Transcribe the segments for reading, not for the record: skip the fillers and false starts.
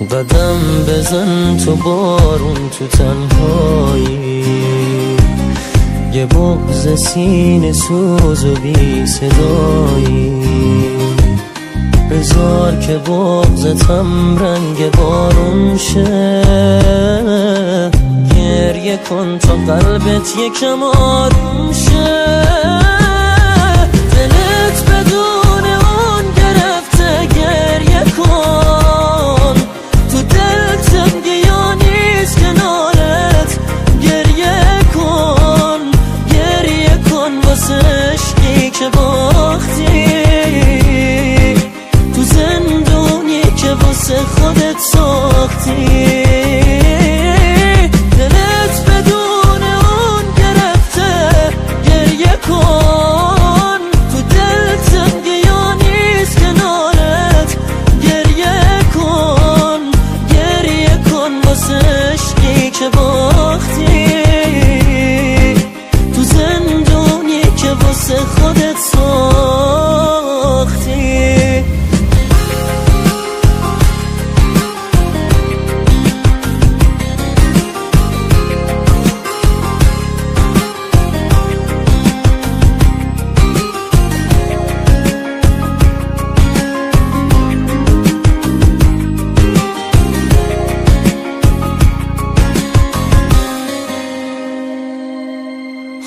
قدم بزن تو بارون تو تنهایی، یه بغض سینه سوز و بی صدایی، بذار که بغضتم رنگ بارون شه، گریه کن تا قلبت یکم آروم شه، دلت بدون اون گرفته گریه کن، تو دلت تنگی یا نیست کنارت گریه کن، گریه کن واسه عشقی که باختی، تو زندونی که واسه خودت ساختی، دلت بدون اون گرفته گریه کن، تو دلت تنگی یا نیست کنارت گریه کن، گریه کن واسه عشقی که باختی، تو زندونی که واسه خودت ساختی.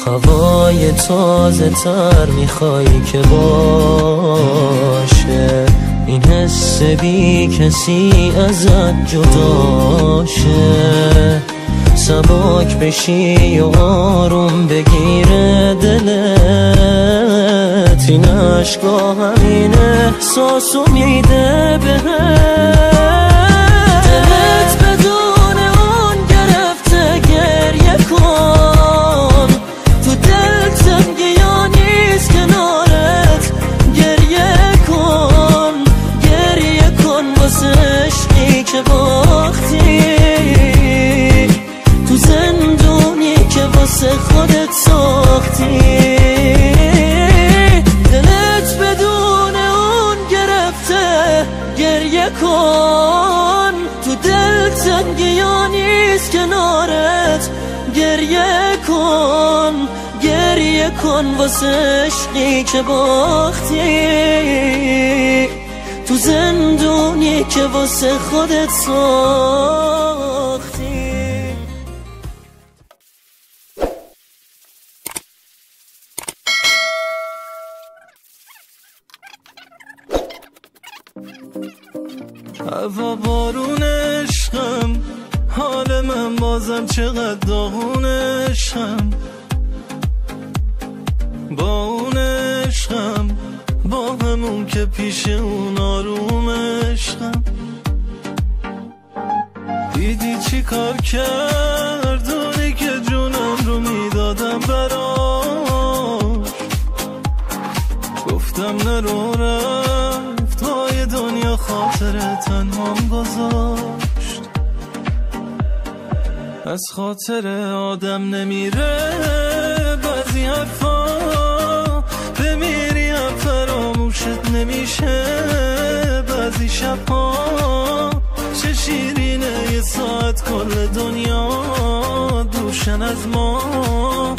هوای تازه تر میخوای که باشه، این حس بی کسی ازت جدا شه، سبک بشی و آروم بگیره دلت، این عشقا همین احساسو میده بهت، دلت بدون اون گرفته گریه کن، تو دلت تنگی یا نیست کنارت گریه کن، گریه کن واسه عشقی که باختی، تو زندونی که واسه خودت ساختی، دلت بدون اون گرفته گریه کن، تو دلت تنگی یا نیست کنارت گریه کن، گریه کن واسه عشقی که باختی، تو زندونی که واسه خودت ساختی. هوا بارون عشقم، حال من بازم چقدر داغون عشقم، با اون عشقم، با همون که پیش اون آروم عشقم، دیدی چی کار کرد اونی که جونم رو میدادم براش، گفتم نرو رفت های دنیا خاطر تنهام گذاشت، از خاطر آدم نمیره بعضی حرفا، بمیری هم فراموشت نمیشه بعضی شبها، چه شیرینه یه ساعت کل دنیا دوشن از ما،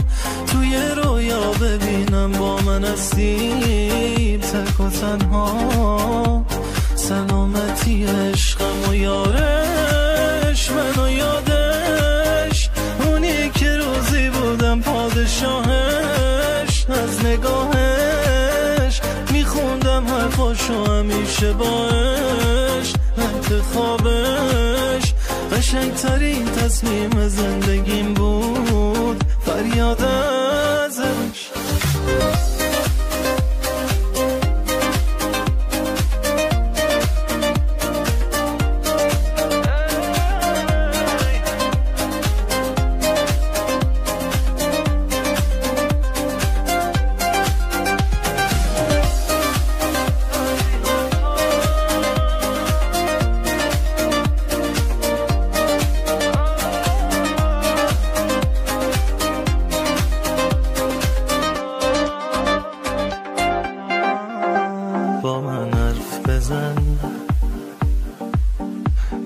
توی رویا ببینم با من هستیم تک و تنها، سلامتی عشقم و یارش منو یادش، اونی که روزی بودم پادشاهش، از نگاهش میخوندم حرفاشو همیشه باش، انتخابش قشنگترین تصمیم زندگیم بود، فریاد ازش.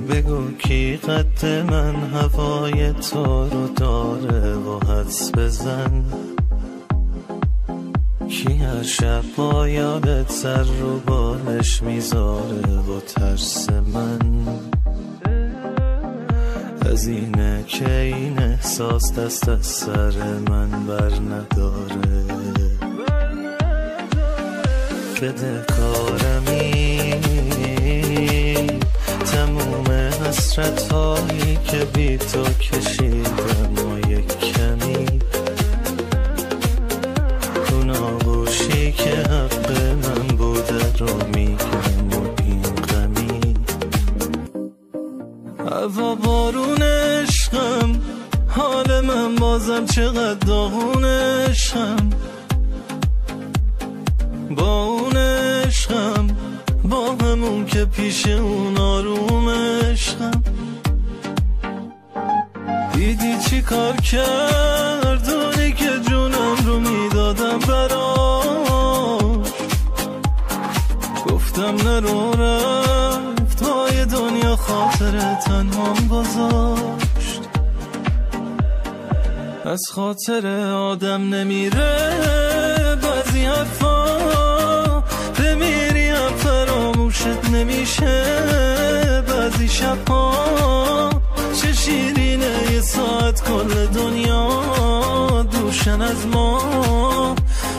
بگو کی قد من هوای تو رو داره و حدس بزن، کی هر شب با یادت سر رو بالش میذاره و ترس من از اینه که این احساس دست از سر من بر نداره. بده کارمی تموم حسرت هایی که بی تو کشیدم و یک کمی اون آغوشی که حق من بوده رو میگم و این غمی. هوا بارون عشقم، حال من بازم چقدر داغون عشقم، با اون عشقم، با همون که پیش اون آروم عشقم. دیدی چی کار کرد اونی که جونم رو میدادم براش، گفتم نرو رفت های دنیا خاطر تنهام گذاشت. از خاطر آدم نمیره بعضی حرفا، بمیری هم فراموشت نمیشه بعضی شبها. چه شیرینه یه ساعت کل دنیا دوشن از ما،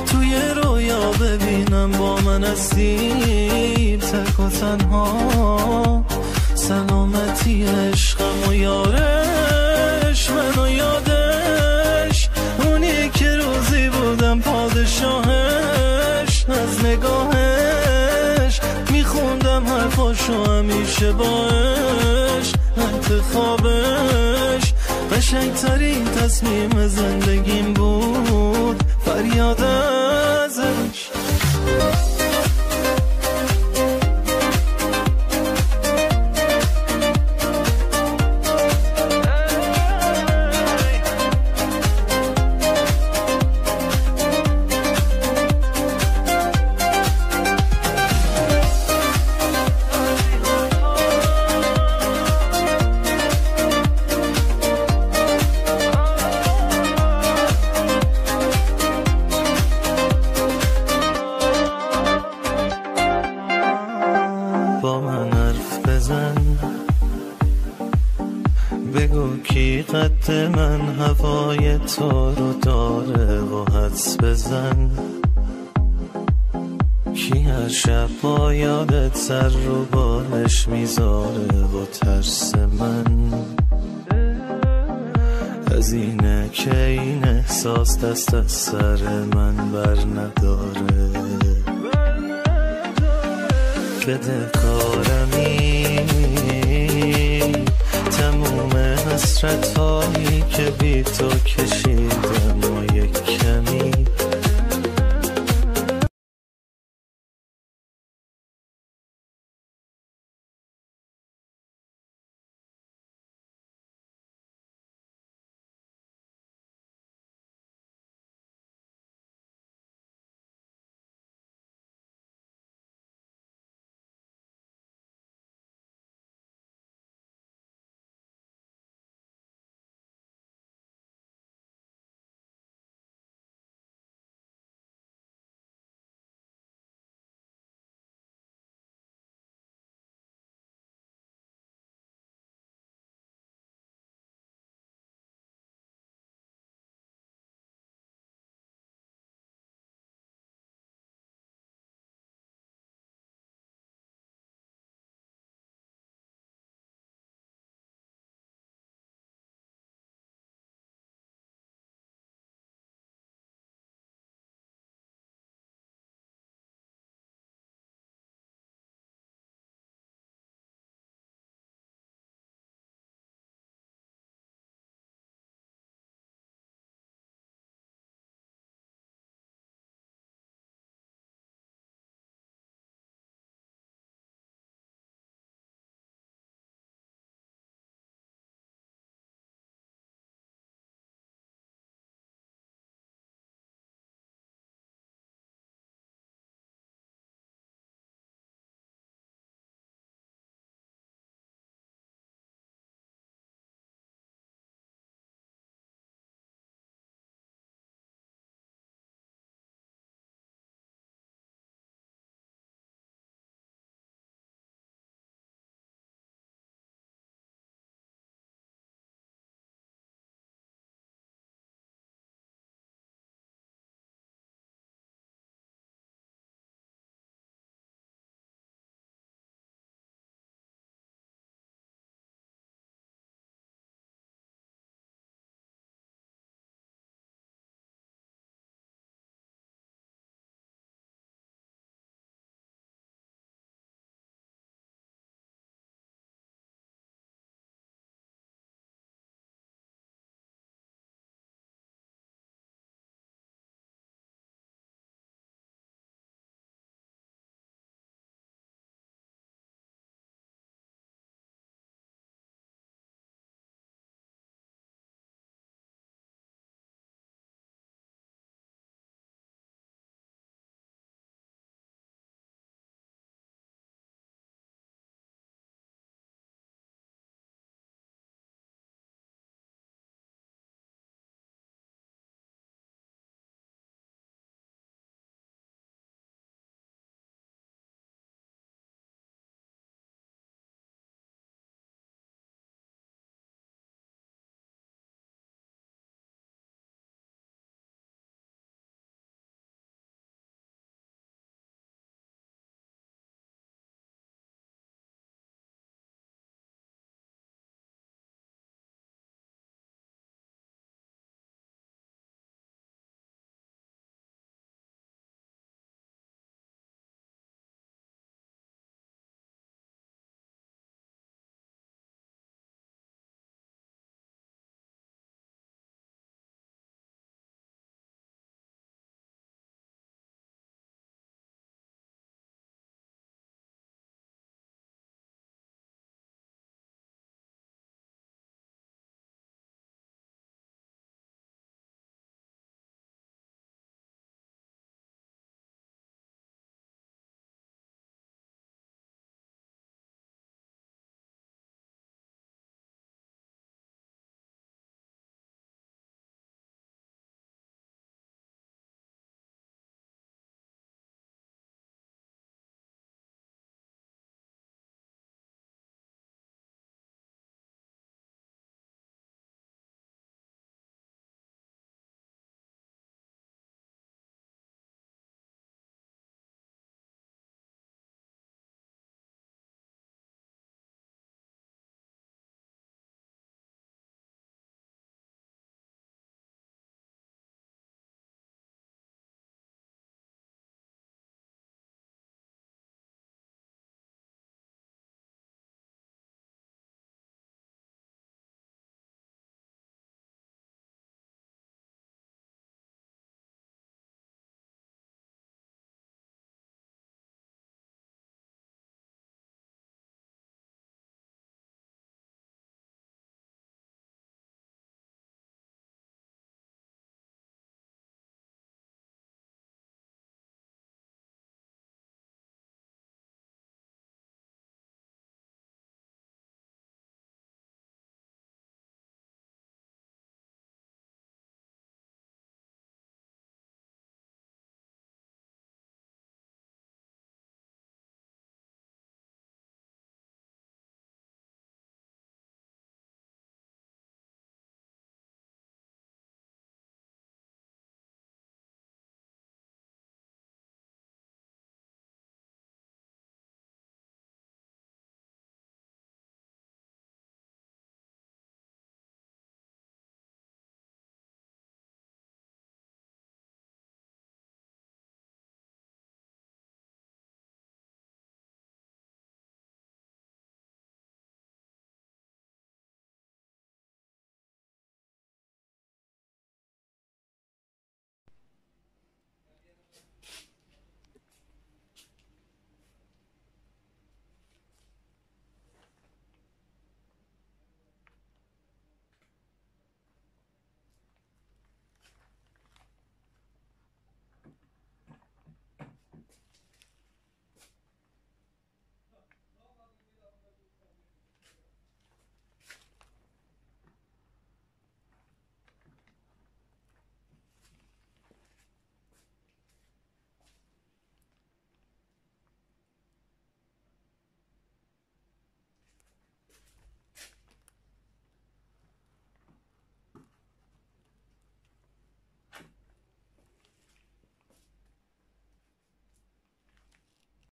توی رویا ببینم با من هستی تک و تنها. سلامتی عشقم و یارش منو یادش، اونی که روزی بودم پادشاهش. از نگاهش میخوندم حرفاشو همیشه باش، انتخابش قشنگترین تصمیم زندگیم بود، فریاد ازش. با من حرف بزن، بگو کی قد من هوای تو رو داره و حدس بزن، کی هر شب با یادت سر رو بالش میذاره و ترس من از اینه که این احساس دست از سر من بر نداره. بده کارمی تموم حسرت هایی که بی تو کشیدم